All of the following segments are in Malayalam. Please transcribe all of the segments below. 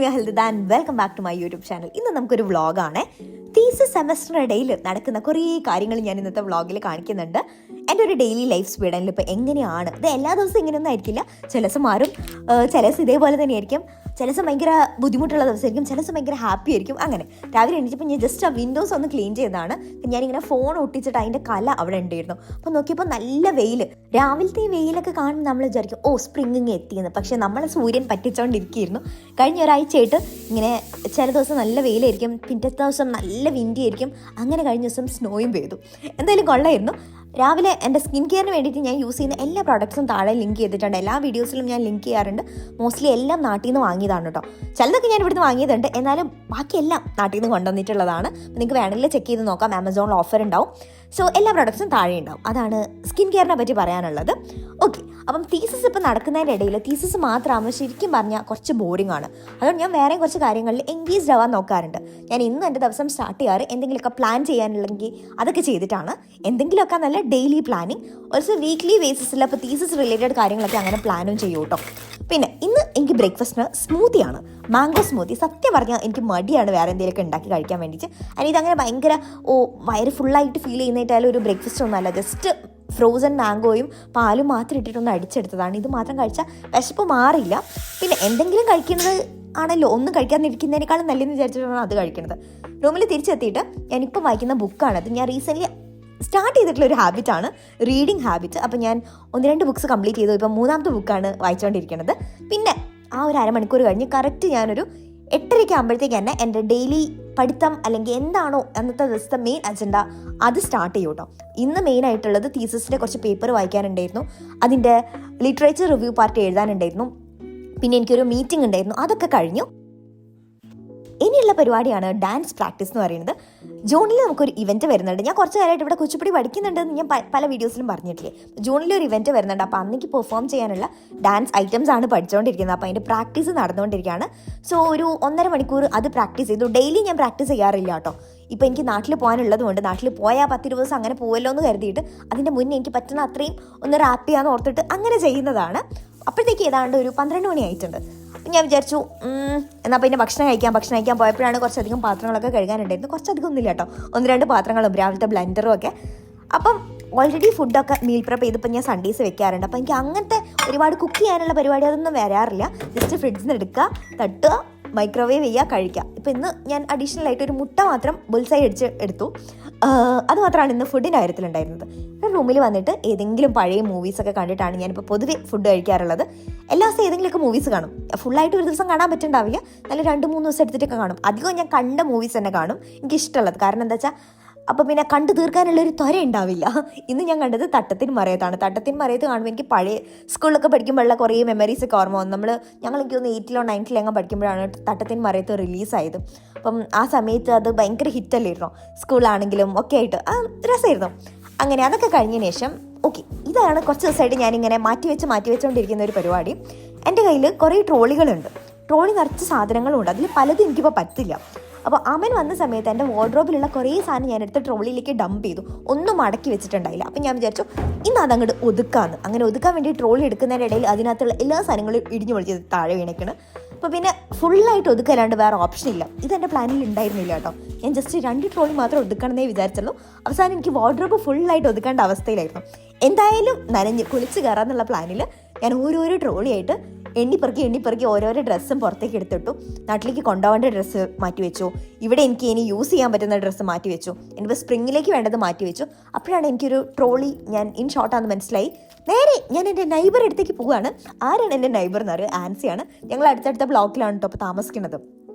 Me Helda and welcome back to my YouTube channel. ഇന്ന് നമുക്കൊരു വ്ളോഗാണ്. തീസിസ് സെമസ്റ്ററിനിടയിൽ നടക്കുന്ന കുറേ കാര്യങ്ങൾ ഞാൻ ഇന്നത്തെ വ്ളോഗിൽ കാണിക്കുന്നുണ്ട്. എൻ്റെ ഒരു ഡെയിലി ലൈഫ് സ്പീഡിൽ ഇപ്പോൾ എങ്ങനെയാണ് ഇത്. എല്ലാ ദിവസവും ഇങ്ങനെയൊന്നും ആയിരിക്കില്ല. ചില ദിവസം മാറും, ചില ദിവസം ഇതേപോലെ തന്നെയായിരിക്കും. ചില ദിവസം ഭയങ്കര ബുദ്ധിമുട്ടുള്ള ദിവസമായിരിക്കും, ചില ദിവസം ഭയങ്കര ഹാപ്പി ആയിരിക്കും. അങ്ങനെ രാവിലെ എണീച്ചപ്പോൾ ഞാൻ ജസ്റ്റ് ആ വിൻഡോസ് ഒന്ന് ക്ലീൻ ചെയ്തതാണ്. ഞാനിങ്ങനെ ഫോൺ ഒട്ടിച്ചിട്ട് അതിൻ്റെ കല അവിടെ ഉണ്ടായിരുന്നു. അപ്പോൾ നോക്കിയപ്പോൾ നല്ല വെയിൽ. രാവിലത്തെ ഈ വെയിലൊക്കെ കാണുമ്പോൾ നമ്മൾ വിചാരിക്കും ഓ സ്പ്രിങ്ങിങ് എത്തിയെന്ന്. പക്ഷേ നമ്മളെ സൂര്യൻ പറ്റിച്ചുകൊണ്ടിരിക്കുകയായിരുന്നു. കഴിഞ്ഞ ഒരാഴ്ചയായിട്ട് ഇങ്ങനെ ചില ദിവസം നല്ല വെയിലായിരിക്കും, പിറ്റത്തെ ദിവസം നല്ല വിൻഡി ആയിരിക്കും. അങ്ങനെ കഴിഞ്ഞ ദിവസം സ്നോയും പെയ്തു. എന്തായാലും കൊള്ളായിരുന്നു. രാവിലെ എൻ്റെ സ്കിൻ കെയറിന് വേണ്ടിയിട്ട് ഞാൻ യൂസ് ചെയ്യുന്ന എല്ലാ പ്രോഡക്ട്സും താഴെ ലിങ്ക് ചെയ്തിട്ടുണ്ട്. എല്ലാ വീഡിയോസിലും ഞാൻ ലിങ്ക് ചെയ്യാറുണ്ട്. മോസ്റ്റ്ലി എല്ലാം നാട്ടിൽ നിന്ന് വാങ്ങിയതാണ് കേട്ടോ. ചിലതൊക്കെ ഞാൻ ഇവിടുന്ന് വാങ്ങിയതുണ്ട്, എന്നാലും ബാക്കിയെല്ലാം നാട്ടിൽ നിന്ന് കൊണ്ടുവന്നിട്ടുള്ളതാണ്. നിങ്ങൾക്ക് വേണമെങ്കിൽ ചെക്ക് ചെയ്ത് നോക്കാം. ആമസോണിൽ ഓഫർ ഉണ്ടാവും. സോ എല്ലാ പ്രോഡക്ട്സും താഴെ ഉണ്ടാവും. അതാണ് സ്കിൻ കെയറിനെ പറ്റി പറയാനുള്ളത്. ഓക്കെ, അപ്പം തീസിസ് ഇപ്പോൾ നടക്കുന്നതിൻ്റെ ഇടയിൽ തീസിസ് മാത്രമാകുമ്പോൾ ശരിക്കും പറഞ്ഞാൽ കുറച്ച് ബോറിംഗ് ആണ്. അതുകൊണ്ട് ഞാൻ വേറെ കുറച്ച് കാര്യങ്ങളിൽ എൻഗേജ്ഡ് ആവാൻ നോക്കാറുണ്ട്. ഞാൻ ഇന്നും എൻ്റെ ദിവസം സ്റ്റാർട്ട് ചെയ്യാറ് എന്തെങ്കിലുമൊക്കെ പ്ലാൻ ചെയ്യാനുണ്ടെങ്കിൽ അതൊക്കെ ചെയ്തിട്ടാണ്. എന്തെങ്കിലുമൊക്കെ നല്ല ഡെയിലി പ്ലാനിങ്, ഓൾസോ വീക്ക്ലി ബേസിസിൽ അപ്പോൾ തീസിസ് റിലേറ്റഡ് കാര്യങ്ങളൊക്കെ അങ്ങനെ പ്ലാനും ചെയ്യും കേട്ടോ. പിന്നെ ഇന്ന് എനിക്ക് ബ്രേക്ക്ഫാസ്റ്റിന് സ്മൂത്തിയാണ്, മാംഗോ സ്മൂത്തി. സത്യം പറഞ്ഞാൽ എനിക്ക് മടിയാണ് വേറെ എന്തെങ്കിലുമൊക്കെ ഉണ്ടാക്കി കഴിക്കാൻ വേണ്ടിയിട്ട്. അതിന് ഇതങ്ങനെ ഭയങ്കര വയറ് ഫുള്ളായിട്ട് ഫീൽ ചെയ്യുന്നതായിട്ടായാലും ഒരു ബ്രേക്ക്ഫാസ്റ്റ് ഒന്നുമല്ല. ജസ്റ്റ് ഫ്രോസൺ മാംഗോയും പാലും മാത്രം ഇട്ടിട്ടൊന്ന് അടിച്ചെടുത്തതാണ്. ഇത് മാത്രം കഴിച്ചാൽ വിശപ്പ് മാറില്ല. പിന്നെ എന്തെങ്കിലും കഴിക്കുന്നത് ആണല്ലോ, ഒന്നും കഴിക്കാതിരിക്കുന്നതിനേക്കാളും നല്ലതെന്ന് വിചാരിച്ചിട്ടാണ് അത് കഴിക്കുന്നത്. റൂമിൽ തിരിച്ചെത്തിയിട്ട് ഞാനിപ്പോൾ വായിക്കുന്ന ബുക്കാണത്. ഞാൻ റീസെൻ്റ്ലി സ്റ്റാർട്ട് ചെയ്തിട്ടുള്ള ഒരു ഹാബിറ്റാണ് റീഡിങ് ഹാബിറ്റ്. അപ്പോൾ ഞാൻ 1-2 ബുക്ക്സ് കംപ്ലീറ്റ് ചെയ്തു. ഇപ്പം 3ാമത്തെ ബുക്കാണ് വായിച്ചുകൊണ്ടിരിക്കുന്നത്. പിന്നെ ആ ഒരു അരമണിക്കൂർ കഴിഞ്ഞ് കറക്റ്റ് ഞാനൊരു 8:30 ആകുമ്പോഴത്തേക്ക് തന്നെ എൻ്റെ ഡെയിലി പഠിത്തം അല്ലെങ്കിൽ എന്താണോ അന്നത്തെ ദിവസത്തെ മെയിൻ അജണ്ട അത് സ്റ്റാർട്ട് ചെയ്യും കേട്ടോ. ഇന്ന് മെയിനായിട്ടുള്ളത് തീസിസിൻ്റെ കുറച്ച് പേപ്പർ വായിക്കാനുണ്ടായിരുന്നു, അതിൻ്റെ ലിറ്ററേച്ചർ റിവ്യൂ പാർട്ട് എഴുതാനുണ്ടായിരുന്നു, പിന്നെ എനിക്കൊരു മീറ്റിംഗ് ഉണ്ടായിരുന്നു. അതൊക്കെ കഴിഞ്ഞു. ഇനിയുള്ള പരിപാടിയാണ് ഡാൻസ് പ്രാക്ടീസ് എന്ന് പറയുന്നത്. ജൂണിൽ നമുക്കൊരു ഇവൻറ്റ് വരുന്നുണ്ട്. ഞാൻ കുറച്ച് കാലമായിട്ട് ഇവിടെ കുച്ചിപ്പുടി പഠിക്കുന്നുണ്ടെന്ന് ഞാൻ പല വീഡിയോസിലും പറഞ്ഞിട്ടില്ലേ. ജൂണിൽ ഒരു ഇവൻറ്റ് വരുന്നുണ്ട്. അപ്പോൾ അന്നേക്ക് പെർഫോം ചെയ്യാനുള്ള ഡാൻസ് ഐറ്റംസ് ആണ് പഠിച്ചുകൊണ്ടിരിക്കുന്നത്. അപ്പോൾ അതിൻ്റെ പ്രാക്ടീസ് നടന്നുകൊണ്ടിരിക്കുകയാണ്. സോ ഒരു 1.5 മണിക്കൂർ അത് പ്രാക്ടീസ് ചെയ്തു. ഡെയിലി ഞാൻ പ്രാക്ടീസ് ചെയ്യാറില്ല കേട്ടോ. ഇപ്പോൾ എനിക്ക് നാട്ടിൽ പോകാനുള്ളത് കൊണ്ട് നാട്ടിൽ പോയാൽ 10 ദിവസം അങ്ങനെ പോയല്ലോ എന്ന് കരുതിയിട്ട് അതിൻ്റെ മുന്നേ എനിക്ക് പറ്റുന്ന അത്രയും ഒന്ന് റാപ്പ് ചെയ്യാന്ന് ഓർത്തിട്ട് അങ്ങനെ ചെയ്യുന്നതാണ്. അപ്പോഴത്തേക്ക് ഏതാണ്ട് ഒരു 12 മണി ആയിട്ടുണ്ട്. ഞാൻ വിചാരിച്ചു എന്നാൽ പിന്നെ ഭക്ഷണം കഴിക്കാൻ പോയപ്പോഴാണ് കുറച്ചധികം പാത്രങ്ങളൊക്കെ കഴുകാനുണ്ടായിരുന്നു. കുറച്ചധികം ഒന്നുമില്ല കേട്ടോ, 1-2 പാത്രങ്ങളും രാവിലത്തെ ബ്ലെൻഡറും ഒക്കെ. അപ്പം ഓൾറെഡി ഫുഡൊക്കെ മീൽ പ്രിപ്പ് ചെയ്തിപ്പോൾ ഞാൻ സൺഡേസ് വെക്കാറുണ്ട്. അപ്പോൾ എനിക്ക് അങ്ങനത്തെ ഒരുപാട് കുക്ക് ചെയ്യാനുള്ള പരിപാടി അതൊന്നും വരാറില്ല. ജസ്റ്റ് ഫ്രിഡ്ജിൽ നിന്ന് എടുക്കുക, തട്ടുക, മൈക്രോവേവ് ചെയ്യുക, കഴിക്കുക. ഇപ്പോൾ ഇന്ന് ഞാൻ അഡീഷണൽ ആയിട്ട് ഒരു മുട്ട മാത്രം ബുൾസൈ അടിച്ച് എടുത്തു. അത് മാത്രമാണ് ഇന്ന് ഫുഡിൻ്റെ കാര്യത്തിലുണ്ടായിരുന്നത്. റൂമിൽ വന്നിട്ട് ഏതെങ്കിലും പഴയ മൂവീസൊക്കെ കണ്ടിട്ടാണ് ഞാനിപ്പോൾ പൊതുവെ ഫുഡ് കഴിക്കാറുള്ളത്. എല്ലാ ദിവസവും ഏതെങ്കിലുമൊക്കെ മൂവീസ് കാണും. ഫുള്ളായിട്ട് ഒരു ദിവസം കാണാൻ പറ്റുന്നുണ്ടാവില്ല, നല്ല 2-3 ദിവസം എടുത്തിട്ടൊക്കെ കാണും. അധികം ഞാൻ കണ്ട മൂവീസ് തന്നെ കാണും, എനിക്കിഷ്ടമുള്ളത്. കാരണം എന്താ വെച്ചാൽ അപ്പോൾ പിന്നെ കണ്ടു തീർക്കാനുള്ളൊരു ത്വര ഉണ്ടാവില്ല. ഇന്ന് ഞാൻ കണ്ടത് തട്ടത്തിൻ മറയത്താണ്. തട്ടത്തിൻ മറയത്ത് കാണുമ്പോൾ എനിക്ക് പഴയ സ്കൂളിലൊക്കെ പഠിക്കുമ്പോഴുള്ള കുറേ മെമ്മറീസൊക്കെ ഓർമ്മ വന്നു. എനിക്ക് തോന്നുന്നു 8-ലോ 9-ലോ എങ്ങനെ പഠിക്കുമ്പോഴാണ് തട്ടത്തിൻ മറയത്ത് റിലീസായത്. അപ്പം ആ സമയത്ത് അത് ഭയങ്കര ഹിറ്റല്ലായിരുന്നോ, സ്കൂളാണെങ്കിലും ഒക്കെ ആയിട്ട് രസമായിരുന്നു. അങ്ങനെ അതൊക്കെ കഴിഞ്ഞതിന് ശേഷം ഓക്കെ, ഇതാണ് കുറച്ച് ദിവസമായിട്ട് ഞാനിങ്ങനെ മാറ്റിവെച്ചുകൊണ്ടിരിക്കുന്ന ഒരു പരിപാടി. എൻ്റെ കയ്യിൽ കുറേ ട്രോളികളുണ്ട്. ട്രോളി നിറച്ച് സാധനങ്ങളുണ്ട്. അതിൽ പലതും എനിക്കിപ്പോൾ പറ്റില്ല. അപ്പോൾ അമൻ വന്ന സമയത്ത് എൻ്റെ വാർഡ്രോബിലുള്ള കുറേ സാധനം ഞാൻ എടുത്ത് ട്രോളിയിലേക്ക് ഡംപ് ചെയ്തു. ഒന്നും മടക്കി വെച്ചിട്ടുണ്ടായില്ല. അപ്പം ഞാൻ വിചാരിച്ചു ഇന്ന് അതങ്ങോട്ട് ഒതുക്കാമെന്ന്. അങ്ങനെ ഒതുക്കാൻ വേണ്ടി ട്രോളി എടുക്കുന്നതിൻ്റെ ഇടയിൽ അതിനകത്തുള്ള എല്ലാ സാധനങ്ങളും ഇടിഞ്ഞു പൊളിച്ച് താഴെ വീണേക്കണം. അപ്പോൾ പിന്നെ ഫുള്ളായിട്ട് ഒതുക്കല്ലാണ്ട് വേറെ ഓപ്ഷൻ ഇല്ല. ഇതെൻ്റെ പ്ലാനിൽ ഉണ്ടായിരുന്നില്ല കേട്ടോ. ഞാൻ ജസ്റ്റ് 2 ട്രോളി മാത്രം ഒതുക്കണമെന്നേ വിചാരിച്ചുള്ളൂ. അവസാനം എനിക്ക് വാർഡ്രോബ് ഫുള്ളായിട്ട് ഒതുക്കേണ്ട അവസ്ഥയിലായിരുന്നു. എന്തായാലും നനഞ്ഞ് കുളിച്ച് കയറാമെന്നുള്ള പ്ലാനിൽ ഞാൻ ഓരോരോ ട്രോളിയായിട്ട് എണ്ണിപ്പെറുക്കി ഓരോരോ ഡ്രസ്സും പുറത്തേക്ക് എടുത്തിട്ടു. നാട്ടിലേക്ക് കൊണ്ടുപോകേണ്ട ഡ്രസ്സ് മാറ്റിവെച്ചു. ഇവിടെ എനിക്ക് ഇനി യൂസ് ചെയ്യാൻ പറ്റുന്ന ഡ്രസ്സ് മാറ്റിവെച്ചു. എനിക്കിപ്പോൾ സ്പ്രിങ്ങിലേക്ക് വേണ്ടത് മാറ്റിവെച്ചു. അപ്പോഴാണ് എനിക്കൊരു ട്രോളി ഞാൻ ഇൻ ഷോർട്ടാണെന്ന് മനസ്സിലായി. നേരെ ഞാൻ എൻ്റെ നൈബർ അടുത്തേക്ക് പോവുകയാണ്. ആരാണ് എൻ്റെ നൈബർ എന്ന് പറയുക? ആൻസിയാണ്. ഞങ്ങൾ അടുത്തടുത്ത ബ്ലോക്കിലാണ് കേട്ടോ അപ്പോൾ താമസിക്കുന്നത്.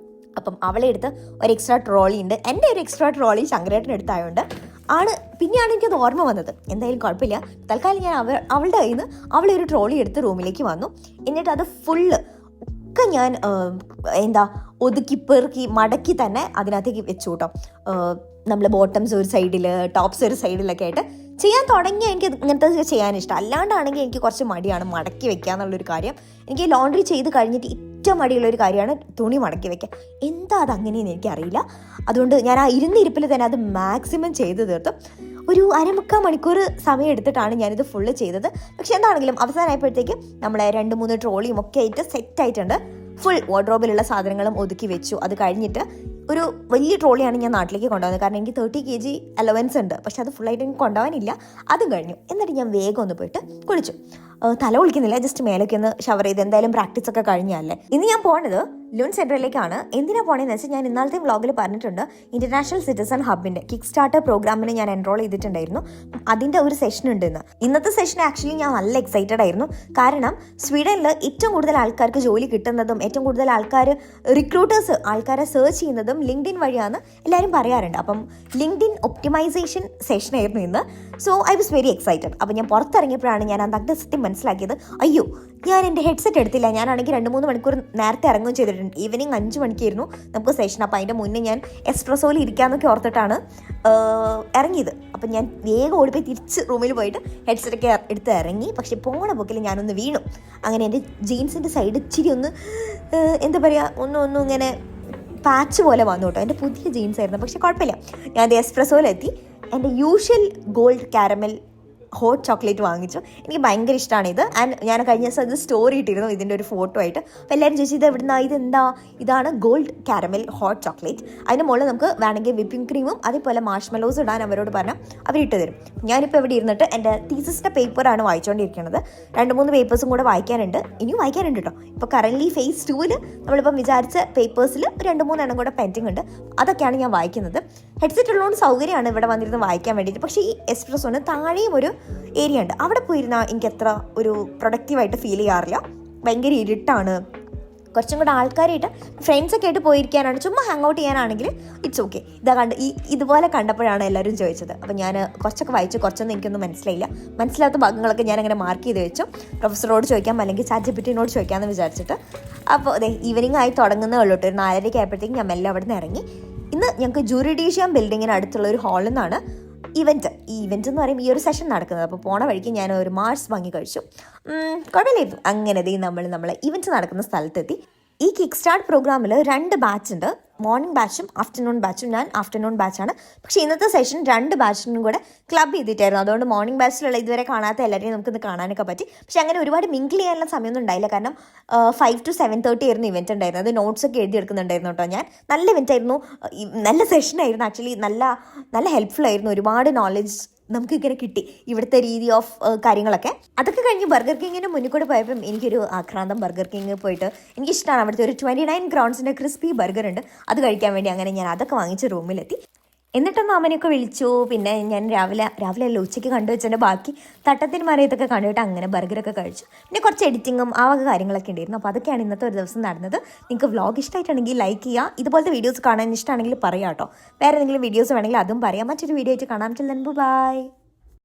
അപ്പം അവളെ എടുത്ത് ഒരു എക്സ്ട്രാ ട്രോളി ഉണ്ട്. എൻ്റെ ഒരു എക്സ്ട്രാ ട്രോളി ശങ്കരേട്ടൻ്റെ അടുത്തായതുകൊണ്ട് പിന്നെയാണ് എനിക്കത് ഓർമ്മ വന്നത്. എന്തായാലും കുഴപ്പമില്ല, തൽക്കാലം ഞാൻ അവളുടെ കയ്യിൽ നിന്ന് അവളെ ഒരു ട്രോളി എടുത്ത് റൂമിലേക്ക് വന്നു. എന്നിട്ട് അത് ഫുള്ള് ഒക്കെ ഞാൻ ഒതുക്കി പെറുക്കി മടക്കി തന്നെ അതിനകത്തേക്ക് വെച്ചു കേട്ടോ. നമ്മൾ ബോട്ടംസ് ഒരു സൈഡിൽ, ടോപ്സ് ഒരു സൈഡിലൊക്കെ ആയിട്ട് ചെയ്യാൻ തുടങ്ങിയാൽ എനിക്ക് ഇങ്ങനത്തെ ചെയ്യാനിഷ്ടം. അല്ലാണ്ടാണെങ്കിൽ എനിക്ക് കുറച്ച് മടിയാണ് മടക്കി വെക്കുക എന്നുള്ളൊരു കാര്യം. എനിക്ക് ലോണ്ട്രി ചെയ്ത് കഴിഞ്ഞിട്ട് ഏറ്റവും മടിയുള്ളൊരു കാര്യമാണ് തുണി മടക്കി വെക്കുക. എന്താ അതങ്ങനെയെന്ന് എനിക്കറിയില്ല. അതുകൊണ്ട് ഞാൻ ആ ഇരുന്നിരിപ്പിൽ തന്നെ അത് മാക്സിമം ചെയ്ത് തീർത്തു. ഒരു 1/4 മണിക്കൂർ സമയം എടുത്തിട്ടാണ് ഞാനിത് ഫുള്ള് ചെയ്തത്. പക്ഷെ എന്താണെങ്കിലും അവസാനമായപ്പോഴത്തേക്ക് നമ്മളെ 2-3 ട്രോളിയും ഒക്കെ ആയിട്ട് സെറ്റായിട്ടുണ്ട്. ഫുൾ വാർഡ്രോബിലുള്ള സാധനങ്ങളും ഒതുക്കി വെച്ചു. അത് കഴിഞ്ഞിട്ട് ഒരു വലിയ ട്രോളിയാണ് ഞാൻ നാട്ടിലേക്ക് കൊണ്ടുപോകുന്നത്. കാരണം എനിക്ക് 30 kg അലവൻസ് ഉണ്ട്, പക്ഷെ അത് ഫുള്ളായിട്ട് എനിക്ക് കൊണ്ടുപോകാനില്ല. അതും കഴിഞ്ഞു. എന്നിട്ട് ഞാൻ വേഗം ഒന്ന് പോയിട്ട് കുളിച്ചു. തല കുളിക്കുന്നില്ല, ജസ്റ്റ് മേലൊക്കെ ഒന്ന് ഷവർ ചെയ്ത്. എന്തായാലും പ്രാക്ടീസ് ഒക്കെ കഴിഞ്ഞല്ലേ. ഇന്ന് ഞാൻ പോണത് ലുൺ സെൻട്രലിലേക്കാണ്. എന്തിനാ പോണേന്ന് വെച്ചാൽ ഞാൻ ഇന്നാളത്തെ വ്ളോഗിൽ പറഞ്ഞിട്ടുണ്ട്, ഇന്റർനാഷണൽ സിറ്റിസൺ ഹബിന്റെ കിക്ക് സ്റ്റാർട്ടർ പ്രോഗ്രാമിന് ഞാൻ എൻറോൾ ചെയ്തിട്ടുണ്ടായിരുന്നു. അതിന്റെ ഒരു സെഷൻ ഉണ്ട് ഇന്ന്. ഇന്നത്തെ സെഷൻ ആക്ച്വലി ഞാൻ നല്ല എക്സൈറ്റഡ് ആയിരുന്നു. കാരണം സ്വീഡനിൽ ഏറ്റവും കൂടുതൽ ആൾക്കാർക്ക് ജോലി കിട്ടുന്നതും ഏറ്റവും കൂടുതൽ റിക്രൂട്ടേഴ്സ് ആൾക്കാരെ സെർച്ച് ചെയ്യുന്നതും ലിങ്ക്ഡിൻ വഴിയാണ് എല്ലാവരും പറയാറുണ്ട്. അപ്പം ലിങ്ക്ഡിൻ ഒപ്റ്റിമൈസേഷൻ സെഷൻ ആയിരുന്നു ഇന്ന്. So I was very excited. അപ്പം ഞാൻ പുറത്തിറങ്ങിയപ്പോഴാണ് ഞാൻ അന്നത്തെ സത്യം മനസ്സിലാക്കിയത്, അയ്യോ ഞാൻ എൻ്റെ ഹെഡ്സെറ്റ് എടുത്തില്ല. ഞാനാണെങ്കിൽ 2-3 മണിക്കൂർ നേരത്തെ ഇറങ്ങുകയും ചെയ്തിട്ടുണ്ട്. ഈവനിങ് 5 മണിക്കായിരുന്നു നമുക്ക് സെഷൻ. അപ്പോൾ അതിൻ്റെ മുന്നേ ഞാൻ എക്സ്പ്രസോയിൽ ഇരിക്കാമെന്നൊക്കെ ഓർത്തിട്ടാണ് ഇറങ്ങിയത്. അപ്പം ഞാൻ വേഗം ഓടിപ്പോയി തിരിച്ച് റൂമിൽ പോയിട്ട് ഹെഡ്സെറ്റൊക്കെ എടുത്ത് ഇറങ്ങി. പക്ഷെ പോണ പോക്കിൽ ഞാനൊന്ന് വീണു. അങ്ങനെ എൻ്റെ ജീൻസിൻ്റെ സൈഡ് ഇച്ചിരി ഒന്ന് എന്താ പറയുക, ഒന്നും ഇങ്ങനെ പാച്ച് പോലെ വന്നു കേട്ടോ. എൻ്റെ പുതിയ ജീൻസ് ആയിരുന്നു, പക്ഷെ കുഴപ്പമില്ല. ഞാൻ അത് എക്സ്പ്രസോയിലെത്തി. എൻ്റെ usual gold caramel hot chocolate വാങ്ങിച്ചു. എനിക്ക് ഭയങ്കര ഇഷ്ടമാണ് ഇത്. ആൻഡ് ഞാൻ കഴിഞ്ഞ ദിവസം അത് സ്റ്റോറി ഇട്ടിരുന്നു ഇതിൻ്റെ ഒരു ഫോട്ടോ ആയിട്ട്. അപ്പോൾ എല്ലാവരും ചോദിച്ചു ഇത് എവിടുന്നാ, ഇതെന്താ? ഇതാണ് ഗോൾഡ് കാരമൽ ഹോട്ട് ചോക്ലേറ്റ്. അതിന് മുകളിൽ നമുക്ക് വേണമെങ്കിൽ വിപ്പിംഗ് ക്രീമും അതേപോലെ മാർഷ്മെലോസ് ഇടാൻ അവരോട് പറഞ്ഞാൽ അവരിട്ട് തരും. ഞാനിപ്പോൾ ഇവിടെ ഇരുന്നിട്ട് എൻ്റെ തീസിസിൻ്റെ പേപ്പറാണ് വായിച്ചുകൊണ്ടിരിക്കുന്നത്. 2-3 പേപ്പേഴ്സും കൂടെ വായിക്കാനുണ്ട്. ഇനിയും വായിക്കാനുണ്ട് കേട്ടോ. ഇപ്പോൾ കറൻറ്റ്ലി ഫേസ് 2-ൽ നമ്മളിപ്പം വിചാരിച്ച പേപ്പേഴ്സിൽ 2-3 എണ്ണം കൂടെ പെൻഡിങ് ഉണ്ട്. അതൊക്കെയാണ് ഞാൻ വായിക്കുന്നത്. ഹെഡ്സെറ്റ് ഉള്ളതുകൊണ്ട് സൗകര്യമാണ് ഇവിടെ വന്നിരുന്ന് വായിക്കാൻ വേണ്ടിയിട്ട്. പക്ഷേ ഈ എക്സ്പ്രസോന് താഴെയും ഒരു ഏരിയ ഉണ്ട്. അവിടെ പോയിരുന്നാൽ എനിക്ക് അത്ര ഒരു പ്രൊഡക്റ്റീവായിട്ട് ഫീൽ ചെയ്യാറില്ല. ഭയങ്കര ഇരുട്ടാണ്. കുറച്ചും കൂടെ ആൾക്കാരായിട്ട് ഫ്രണ്ട്സൊക്കെ ആയിട്ട് പോയിരിക്കാനാണ്, ചുമ്മാ ഹാങ് ഔട്ട് ചെയ്യാനാണെങ്കിൽ ഇറ്റ്സ് ഓക്കെ. ഇതുപോലെ കണ്ടപ്പോഴാണ് എല്ലാവരും ചോദിച്ചത്. അപ്പോൾ ഞാൻ കുറച്ചൊക്കെ വായിച്ചു, കുറച്ചൊന്നും എനിക്കൊന്നും മനസ്സിലായില്ല. മനസ്സിലാത്ത ഭാഗങ്ങളൊക്കെ ഞാനങ്ങനെ മാർക്ക് ചെയ്ത് വെച്ചു. പ്രൊഫസറോട് ചോദിക്കാം, അല്ലെങ്കിൽ ChatGPTനോട് ചോദിക്കാമെന്ന് വിചാരിച്ചിട്ട്. അപ്പോൾ അതെ, ഈവനിങ് ആയി തുടങ്ങുന്നേ ഉള്ളൂ കേട്ടോ. ഒരു 4:30 ആയപ്പോഴത്തേക്കും ഞാൻ മെല്ലെ അവിടെ നിന്ന് ഇറങ്ങി. ഇന്ന് ഞങ്ങൾക്ക് ജുറിഡീഷ്യം ബിൽഡിങ്ങിന് അടുത്തുള്ള ഒരു ഹാളിൽ നിന്നാണ് ഈ ഇവൻറ്റ് എന്ന് പറയുമ്പോൾ ഈ ഒരു സെഷൻ നടക്കുന്നത്. അപ്പോൾ പോണ വഴിക്ക് ഞാൻ ഒരു മാർസ് വാങ്ങി കഴിച്ചു. കുഴപ്പമില്ലായിരുന്നു. അങ്ങനെ നമ്മൾ ഇവൻറ്റ് നടക്കുന്ന സ്ഥലത്തെത്തി. ഈ കിക്ക് സ്റ്റാർട്ട് പ്രോഗ്രാമിൽ 2 ബാച്ച് ഉണ്ട്, മോർണിംഗ് ബാച്ചും ആഫ്റ്റർനൂൺ ബാച്ചും. ഞാൻ ആഫ്റ്റർനൂൺ ബാച്ചാണ്. പക്ഷേ ഇന്നത്തെ സെഷൻ 2 ബാച്ചിനും കൂടെ ക്ലബ് ചെയ്തിട്ടായിരുന്നു. അതുകൊണ്ട് മോർണിംഗ് ബാച്ചിലുള്ള ഇതുവരെ കാണാത്ത എല്ലാവരെയും നമുക്കിന്ന് കാണാനൊക്കെ പറ്റി. പക്ഷേ അങ്ങനെ ഒരുപാട് മിങ്കിൾ ചെയ്യാനുള്ള സമയമൊന്നും ഉണ്ടായില്ല. കാരണം 5 to 7:30 ആയിരുന്നു ഇവൻറ്റ് ഉണ്ടായിരുന്നത്. അത് നോട്ട്സൊക്കെ എഴുതി എടുക്കുന്നുണ്ടായിരുന്നു കേട്ടോ ഞാൻ. നല്ല ഇവൻറ്റ് ആയിരുന്നു, നല്ല സെഷനായിരുന്നു. ആക്ച്വലി നല്ല ഹെൽപ്ഫുൾ ആയിരുന്നു. ഒരുപാട് നോളജ് നമുക്കിങ്ങനെ കിട്ടി, ഇവിടുത്തെ രീതി ഓഫ് കാര്യങ്ങളൊക്കെ. അതൊക്കെ കഴിഞ്ഞ് ബർഗർ കിങ്ങിന് മുന്നിൽ കൂടെ പോയപ്പം എനിക്കൊരു ആക്രാന്തം. ബർഗർ കിങ് പോയിട്ട് എനിക്കിഷ്ടമാണ്. അവിടുത്തെ ഒരു 29 crowns ക്രിസ്പി ബർഗർ ഉണ്ട്, അത് കഴിക്കാൻ വേണ്ടി അങ്ങനെ ഞാൻ അതൊക്കെ വാങ്ങിച്ച് റൂമിലെത്തി. എന്നിട്ടൊന്ന് അമ്മനെയൊക്കെ വിളിച്ചു. പിന്നെ ഞാൻ രാവിലെ അല്ല ഉച്ചയ്ക്ക് കണ്ടുവച്ചതിൻ്റെ ബാക്കി തട്ടത്തിന് മറിയത്തൊക്കെ കണ്ടുപോയിട്ട് അങ്ങനെ ബർഗറൊക്കെ കഴിച്ചു. പിന്നെ കുറച്ച് എഡിറ്റിങ്ങും ആ വക കാര്യങ്ങളൊക്കെ ഉണ്ടായിരുന്നു. അപ്പോൾ അതൊക്കെയാണ് ഇന്നത്തെ ഒരു ദിവസം നടന്നത്. നിങ്ങൾക്ക് വ്ളോഗ് ഇഷ്ടമായിട്ടുണ്ടെങ്കിൽ ലൈക്ക് ചെയ്യുക. ഇതുപോലത്തെ വീഡിയോസ് കാണാൻ ഇഷ്ടമാണെങ്കിൽ പറയാം കേട്ടോ. വേറെ എന്തെങ്കിലും വീഡിയോസ് വേണമെങ്കിൽ അതും പറയാം. മറ്റൊരു വീഡിയോ ആയിട്ട് കാണാം. ബൈ.